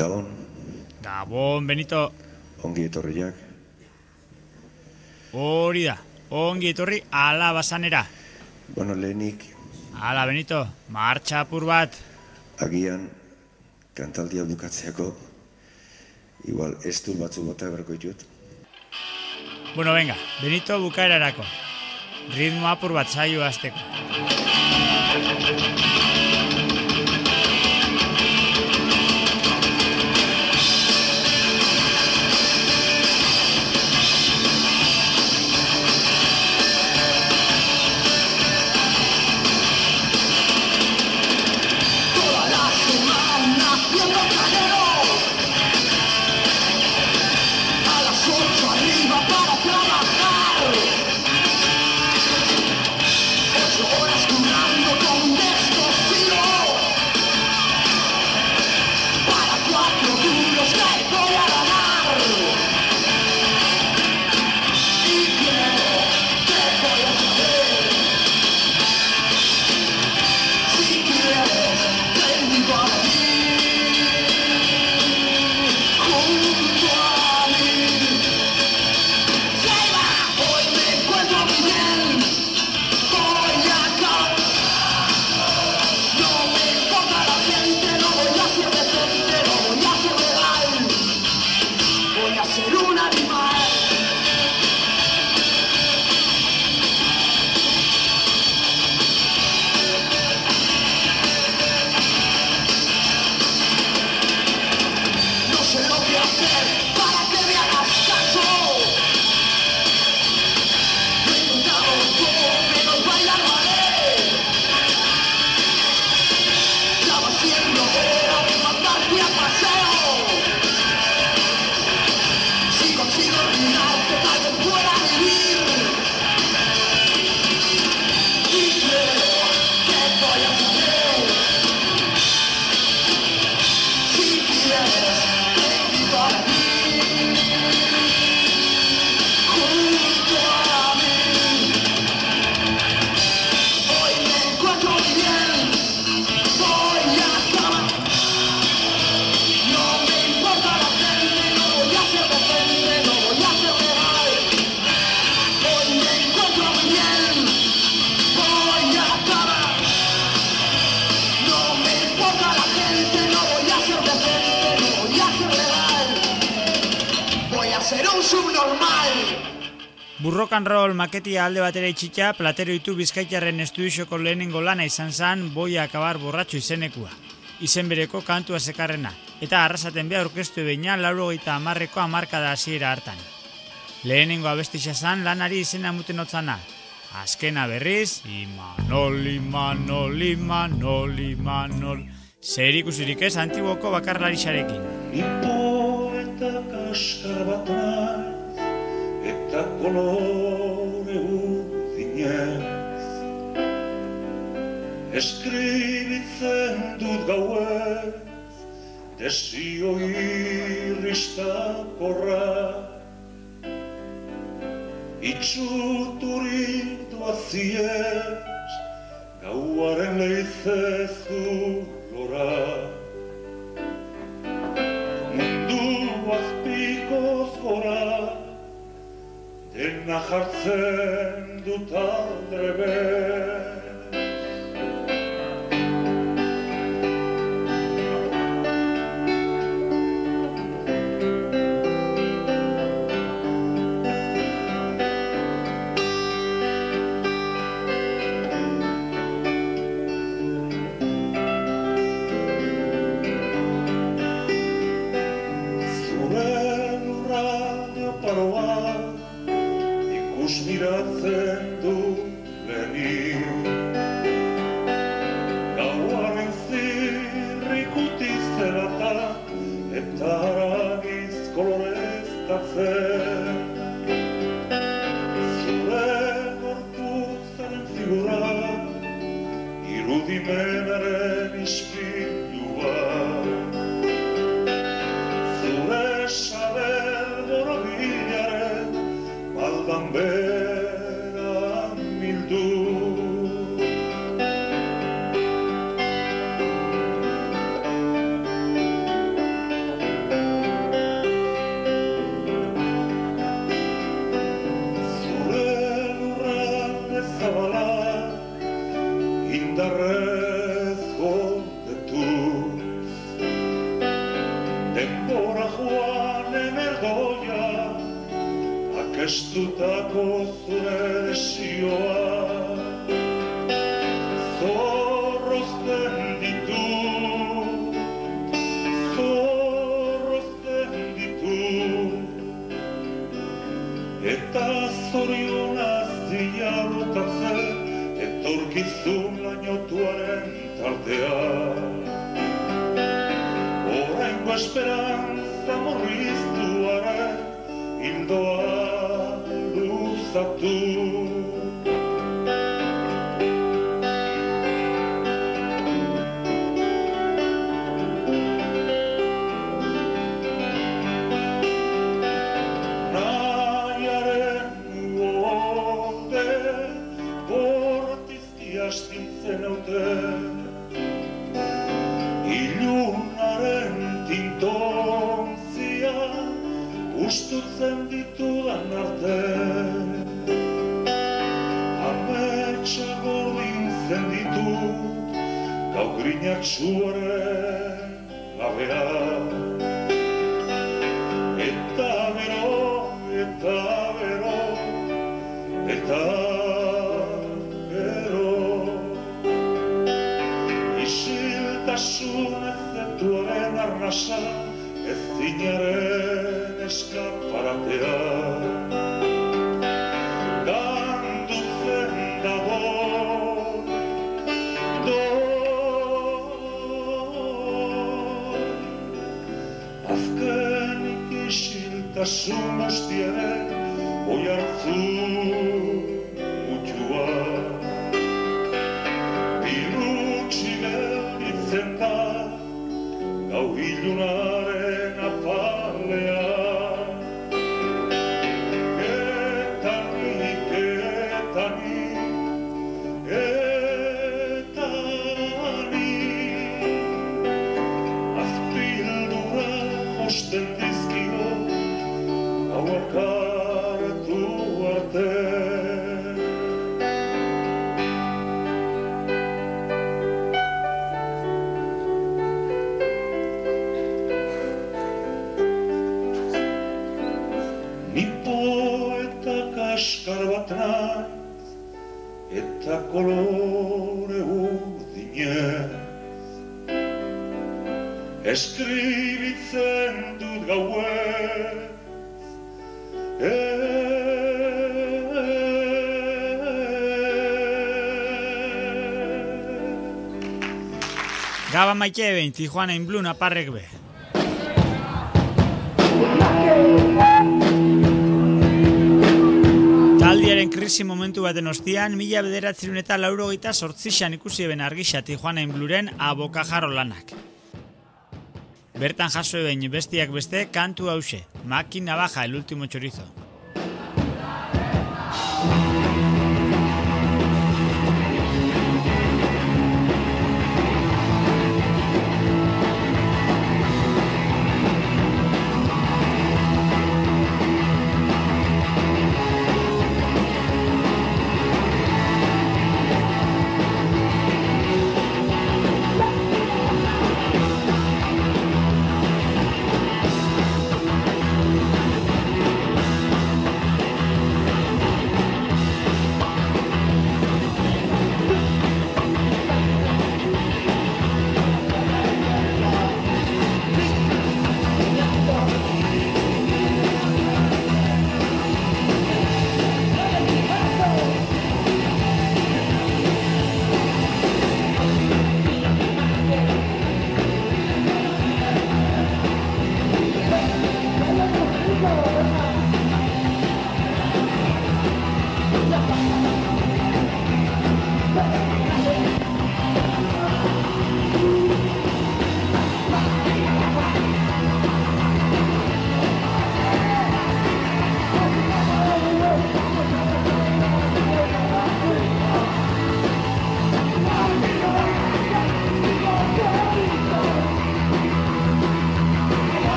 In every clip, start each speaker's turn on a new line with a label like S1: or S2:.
S1: Gabon.
S2: Gabon, Benito.
S1: Ongi etorriak.
S2: Hori da, ongi etorri ala basanera.
S1: Bueno, lehenik,
S2: Ala, Benito, martxa apur bat.
S1: agian, kantaldia bukatzeako, igual ez du batzu bota berko ditut.
S2: Bueno, venga, Benito bukaerarako. Ritmo apur bat saio hasteko. Rock and roll maketia alde batera itxita, Platero Itu Bizkaitarren estudioko lehenengo lana izan zen Voy a acabar borratxo izenekua. Izen bereko kantua zekarrena, eta arrasaten beha aurkeztu beina 80ko hamarkada hasiera hartan. Lehenengo abestisa zen lanari izena muten otzana. Azkena berriz, Imanol, Imanol, Imanol, Imanol. Zer ikusirik ez antiguoko bakarlarixarekin.
S3: Ni poeta kaskar bat naiz, eta kolore urdinez. Eskribitzen dut gauez, desio irristakorra. Itxuturik doaziez, gauaren leizezu gora. Mundu azpikoz gora, dena jartzen dut aldrebez. Miratzen du lehenik, gauaren zirrikuti zeratan, eta haragiz koloreztatzen. Zure gorputzaren figura, irudimenaren ispilua. Zure saber borobilaren maldan beran bildu. prestutako zure desioa zorrozten ditu eta zorionaz dia botatzen etorkizun lainotuaren tartea. Oraingo esperantza murriztuaren hildoa luzatu. Astintzen haute ilunaren tintontzia ustutzen ditudan arte ametsa gordintzen ditut gau grinak suaren labea eta bero isiltasun ezetuaren arnasa ez zinaren eskaparatea gandutzen dago azkenik isiltasun guztiaren oihartzu mutua gau ilunaren apalea eta ni azpildura josten dizkio hau akartu arte. Kaskar bat naiz eta kolore urdinez eskribitzen dut gauez
S2: Gaba maite behin, Tijuana in Blue naparrek be. Taldiaren krisi momentu baten ostian, 1988an ikusi eben argisa Tijuana in Blueren Abokajarro lanak. Bertan jaso eben bestiak beste kantu hause, Máquina Baja, el último chorizo.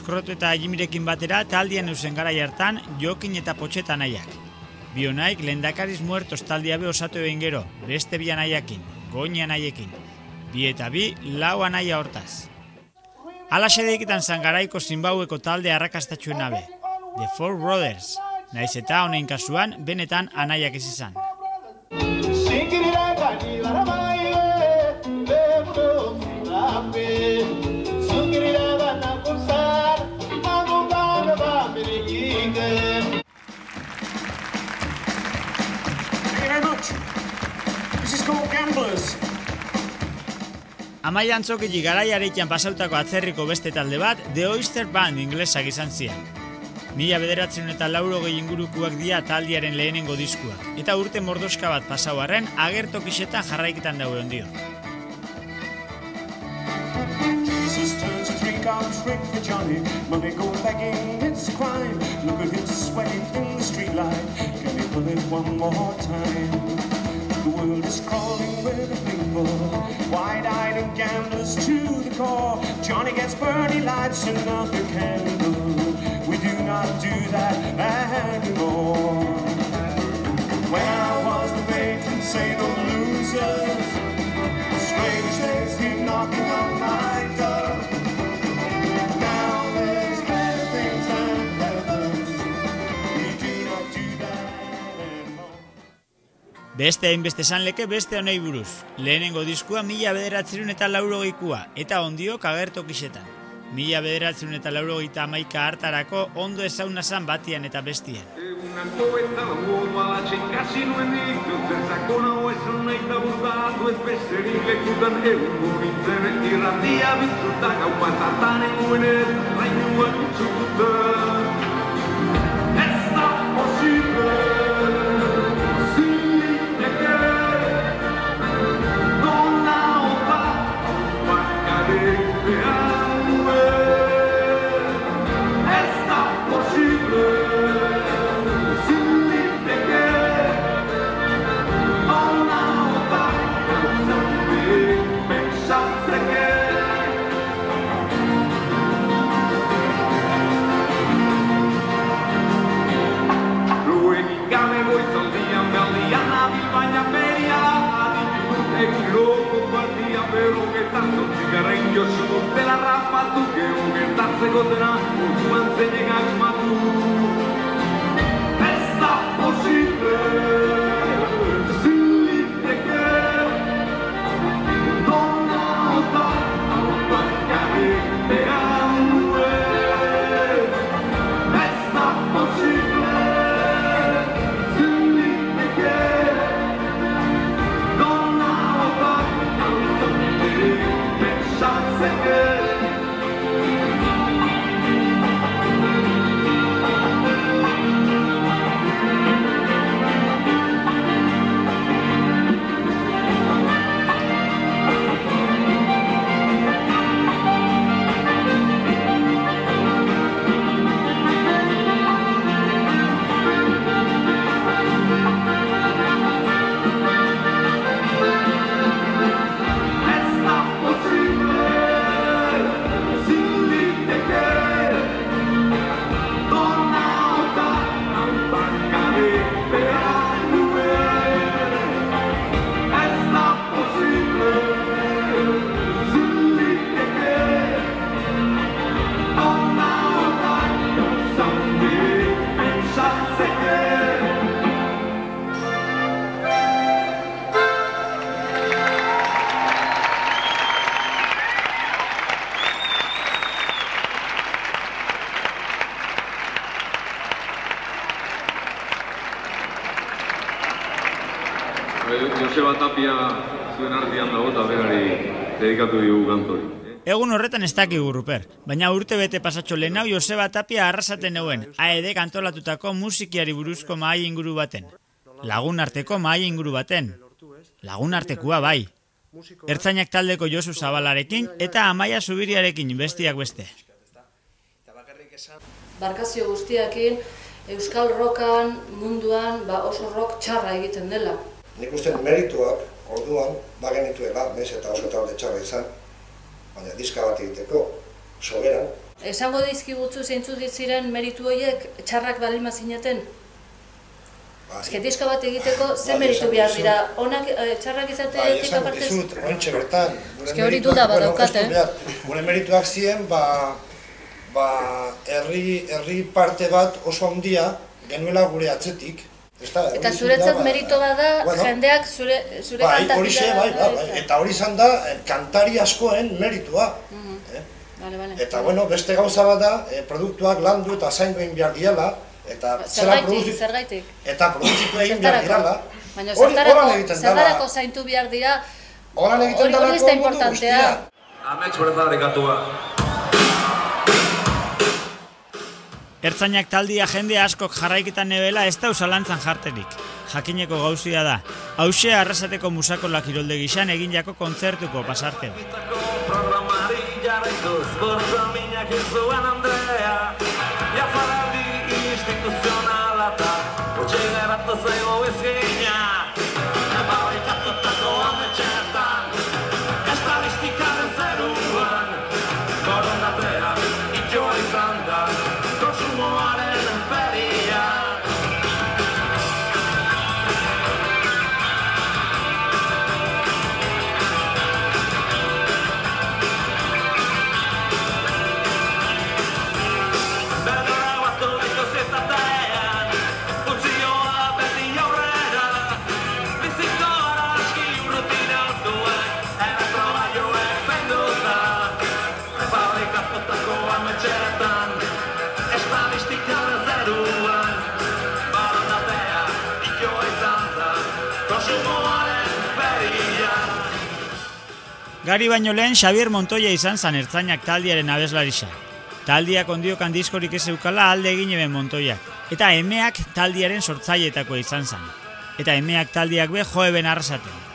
S2: Kroto eta Jimirekin batera taldean eusen garai hartan Jokin eta Potxeta anaiak. Bionaik lehendakariz muertos taldea be osatu egin gero, beste bi anaiakin, Goñi anaiekin. 2 eta 2, 4 anaia hortaz. Alaxe deikitan zan garaiko Zimbabweko talde arrakastatxuen be, The Four Brothers, naiz eta honein kasuan benetan anaiak ez izan. Amaia Antzokiti garaiarekian pasautako atzerriko beste talde bat, The Oyster Band inglesak izan zian. 1980 ingurukuak dira taldiaren lehenengo diskuak, eta urte mordoska bat pasau arren agertokisetan jarraiketan daue ondio.
S4: The world is crawling with the people, wide-eyed and gamblers to the core. Johnny gets burning lights and another candle. We do not do that anymore. When I was the patron saint of losers, strange things came knocking on my door. Now there's better things than heaven. We do not do that anymore.
S2: Beste hainbeste esanleke beste honei buruz. Lehenengo diskua 1980koa eta ondiok agertokisetan. 1981 hartarako ondo ezauna zan batian eta bestian.
S5: Joseba Tapia zuen artean dago eta berari dedikatu dugu kantori.
S2: Egun horretan ez dakigu, Ruper, baina urte bete pasatxo lehenau Joseba Tapia arrasaten neuen, AEDek antolatutako musikiari buruzko mahai inguru baten. Lagun arteko mahai inguru baten. Lagun artekoa bai. Ertzainak taldeko Josu Zabalarekin eta Amaia Zubiriarekin bestiak beste.
S6: Barkazio guztiakin, Euskal Rockan munduan oso rock txarra egiten dela.
S7: Nik uste merituak orduan bagenituela, bez eta oso talde txarra izan, baina diska bat egiteko, soberan,
S6: Esango dizkigutzu zeintzu ziren meritu horiek txarrak baldin bazineten? Eske diska bat egiteko ze meritu behar dira? Onak txarrak izateetik apartez?
S7: Esan dizut, ointxe bertan.
S6: Eske hori duda badaukat,
S7: Gure merituak ziren, herri parte bat oso handia genuela gure atzetik.
S6: Eta zuretzat merito bada jendeak zure kantak
S7: dira? Eta hori izan da kantari askoen meritua. Eta beste gauza bat da, produktuak landu eta zaindu egin behar diala, eta
S6: zergaitik?
S7: Eta produzitu egin behar dirala.
S6: Baina zertarako zaintu behar dira, hori ez da importantea.
S5: Amets bertarik atua.
S2: Ertzainak taldia jende askok jarraiketan nebela ez da usalantzan jarterik. Jakineko gauzia da. Hauxe Arrasateko Musakola kirolde gixan egin jako kontzertuko pasarte. Gari baino lehen Xavier Montoya izan zan ertzainak taldiaren abeslarisa. Taldiak ondiokan diskorik ez eukala alde egin eben Montoyak. Eta emeak taldiaren sortzaileetakoa izan zan. Eta emeak taldiak be jo eben Arrasaten.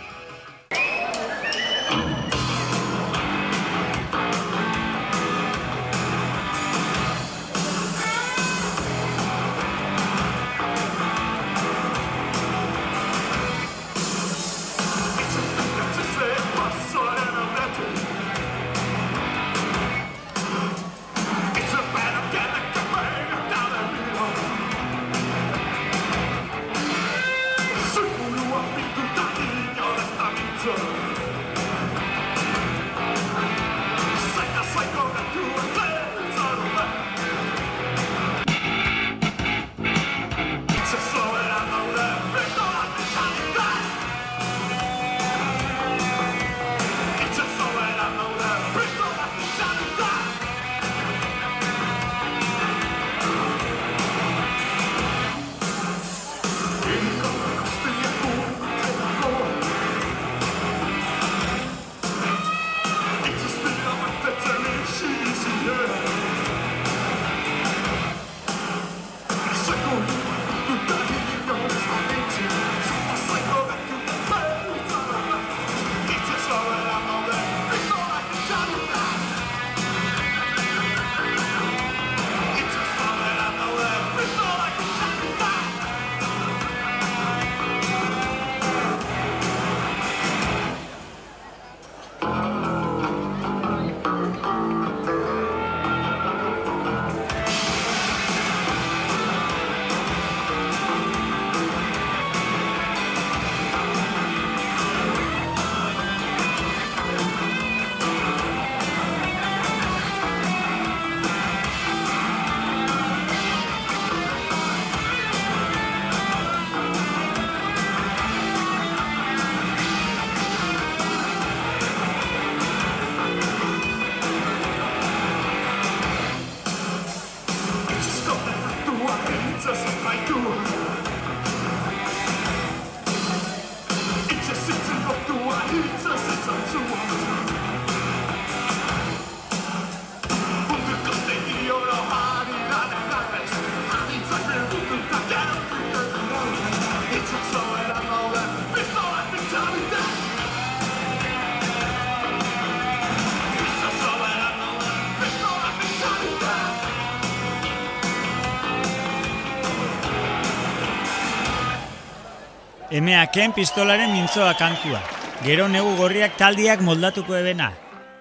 S2: Emeaken pistolaren mintzoa kantua. Gero negu gorriak taldiak moldatuko ebena.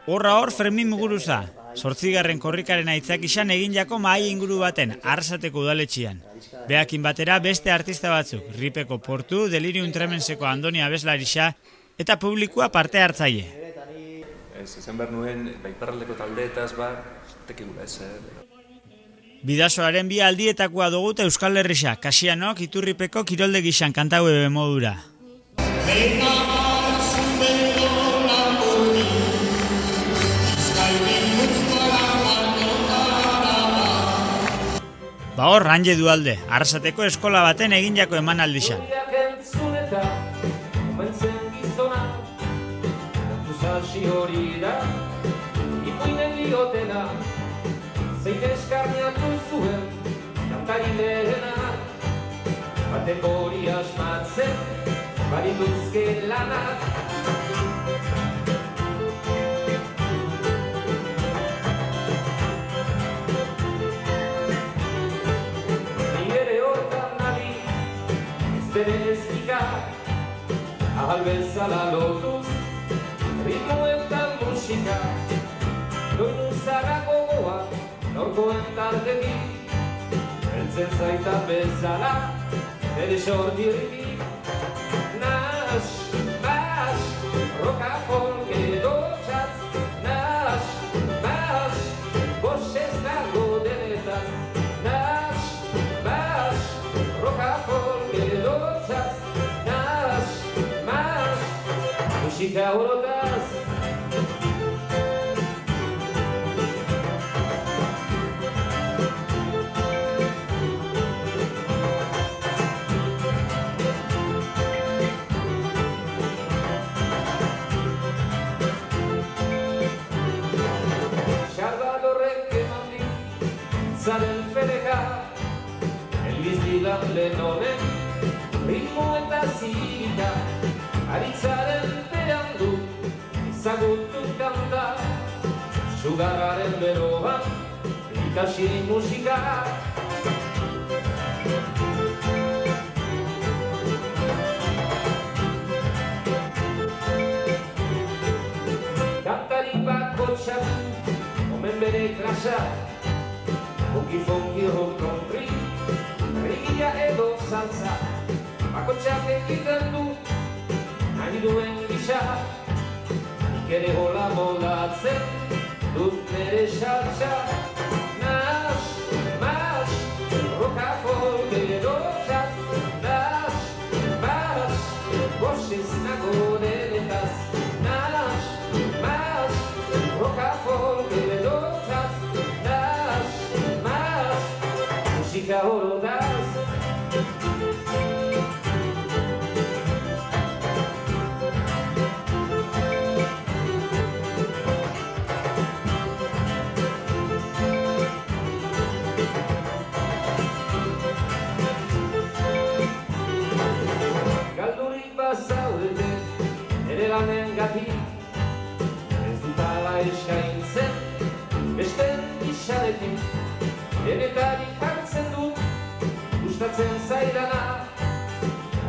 S2: Horra hor Fermin Muguruza. 8. korrikaren aitzakian egindako mahai inguru baten, Arrasateko udaletxean. Beakin batera beste artista batzuk, Ripeko Portu, Delirium Tremenseko Andoni Abeslarixa eta publikoa parte hartzaile.
S8: Ezen behar nuen, iparraldeko taldeetaz, tekigula ez.
S2: Bidasoaren bi aldietakoa duguta Euskal Herrisa, Kasianok Iturripeko kirolde gixan kantaue modura. Hor, Ranje Dualde, Arrasateko eskola baten egindako emanaldixan.
S4: Zeite eskarniatu zuen, kantari lehenak, batek hori asmatzen, barituzke lanak. Nire hortan nabi, ez bere ezikak, ahal bezala lotuz, ritmo eta musika, doinu zarako gogoak, norkoen tartetik, heltzen zaita bezala, bere sortirrik. Nas, bas, roka folk edo txatz, nas, bas, bosez nago denetaz. Nas, bas, roka folk edo txatz, nas, bas, musika horotaz. Zaren fereka, Elvis Dylan Lennonen, ritmo eta zirika, aritzaren berandu, ezagutu kanta, sugarraren beroan, ikasi musika. Kantari bako txatu, omen bere klasa, Funky rock country, reggae edo salsa, bakotxak egiten du, nahi duen gisa, nik ere hola moldatzen, dut nere salsa. Nas, mas, roka folk edo txat, nas, mas, bosez nago denetaz. Nas, mas, roka folk edo txat, musika horotaz. Galdurik bazaudete, ere lanen gatik, ez dutala eskaintzen, besten isaretik, denetarik hartzen dut, gustatzen zaidana,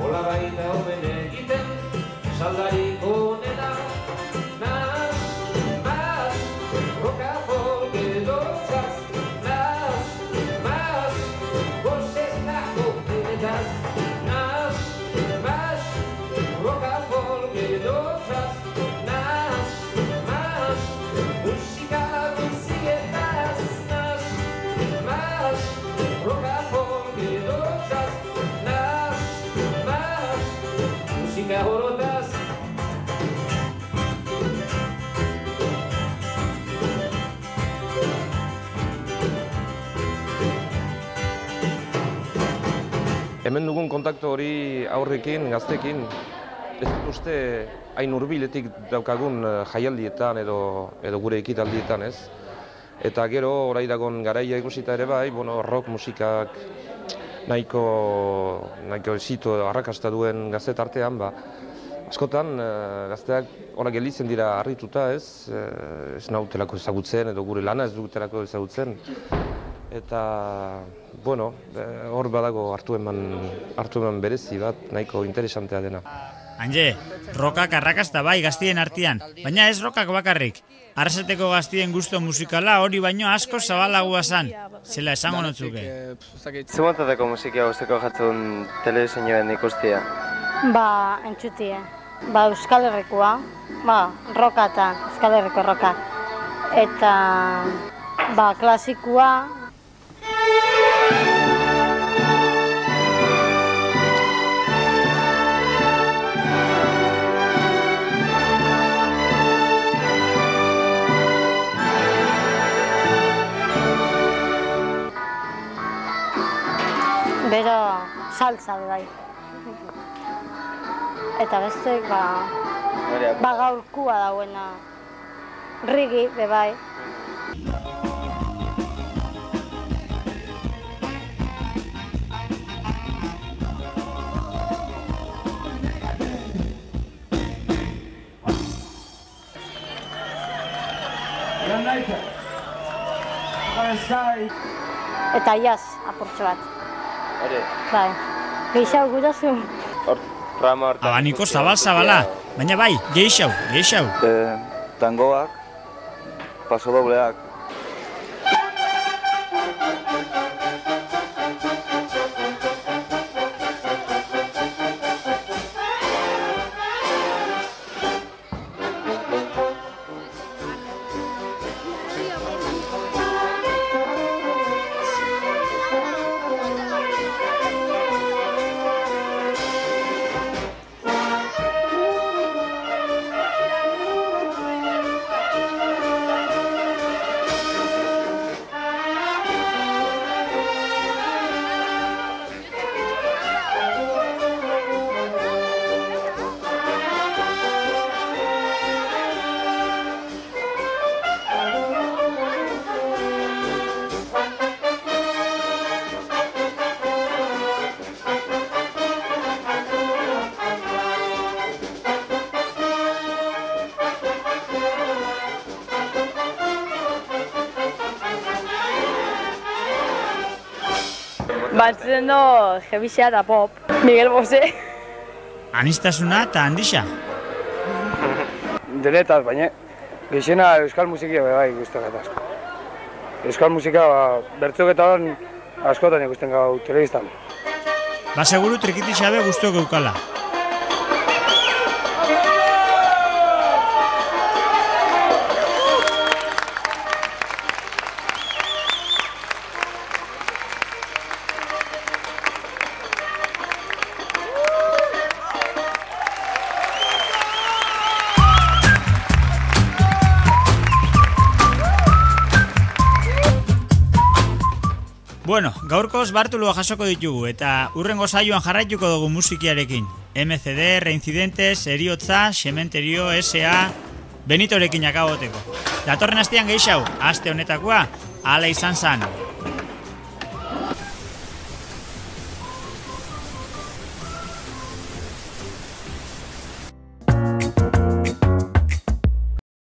S4: hola baita omen egiten, saldarik onena. Nas, mas, roka folk edo txaz, nas, mas, bosez nago denetaz. Nas, mas, roka folk edo txaz, nas, mas, musika guztietaz. Nas, roka folk edo txaz, nas, mas, musika horotaz.
S9: Hemen dugun kontaktu hori aurrekin, gaztekin, ez dut uste hain hurbiletik daukagun jaialdietan edo gure ekitaldietan, ez? Eta gero, orai dagon garaia ikusita ere bai, rock musikak nahiko esitu arrakasta duen gazte tartean, askotan gazteak hori gelditzen dira harrituta, ez nautelako ezagutzen edo gure lana ez dutelako ezagutzen. Eta, hor badago hartu eman berezi bat, nahiko interesantea dena.
S2: Hanje, rokak arrakasta bai gaztien artean, baina ez rokak bakarrik. Arrasateko gaztien gusto musikala hori baino asko zabalagoa zan, zela esango notzuke.
S10: Zemontateko musikia guzteko jatzun telebizioen ikustia?
S11: Entzutia. Euskal Herrikoa, roka eta Euskal Herriko roka. Eta, klasikua. Bero, salsa bai. Eta beste, gaurkua dauena. Rigi, bai. Eta jaz, apurtxo bat. Bai, geixau gurazu.
S2: Abaniko zabal-zabala, baina bai, geixau.
S10: Tangoak, pasodobleak.
S11: Batzen do, jebizea eta pop, Miguel Bosé.
S2: Anistasuna eta handixa.
S12: Denetaz, baina gehiena euskal musikia bai guztakat asko. Euskal musika bertzoketan askotan ikusten gau telebistan.
S2: Seguru Trikitixabe guztuko eukala. Bueno, gaurkoz Bartolua jasoko ditugu eta hurrengo saioan jarraituko dugu musikiarekin. MCD, Reincidentes, Eriotza, Sementerio, S.A. Benitorekin akaboteko. Datorren astean geixau, aste honetakoa, hala izan zan.